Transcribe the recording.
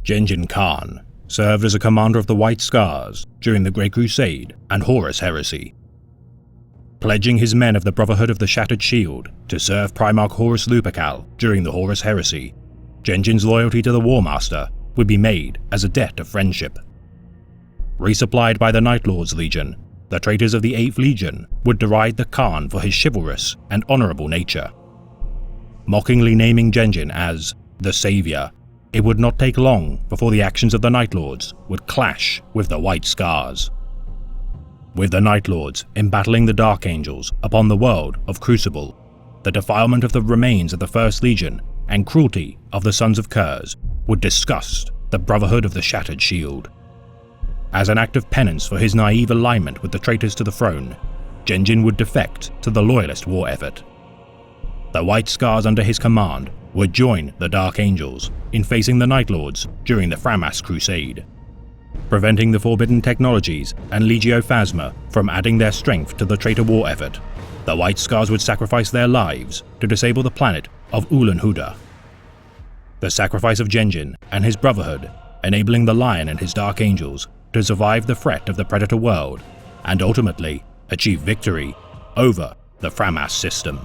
Gengis Khan served as a commander of the White Scars during the Great Crusade and Horus Heresy. Pledging his men of the Brotherhood of the Shattered Shield to serve Primarch Horus Lupercal during the Horus Heresy, Gengis' loyalty to the War Master would be made as a debt of friendship. Resupplied by the Night Lord's Legion, the traitors of the 8th Legion would deride the Khan for his chivalrous and honorable nature. Mockingly naming Gengis as the Savior, it would not take long before the actions of the Night Lords would clash with the White Scars. With the Night Lords embattling the Dark Angels upon the world of Crucible, the defilement of the remains of the First Legion and cruelty of the Sons of Curse would disgust the Brotherhood of the Shattered Shield. As an act of penance for his naive alignment with the traitors to the throne, Gengis would defect to the Loyalist war effort. The White Scars under his command would join the Dark Angels in facing the Night Lords during the Framas Crusade. Preventing the Forbidden Technologies and Legio Phasma from adding their strength to the traitor war effort, the White Scars would sacrifice their lives to disable the planet of Ulan Huda. The sacrifice of Gengis and his Brotherhood, enabling the Lion and his Dark Angels to survive the threat of the Predator world and ultimately achieve victory over the Framas system.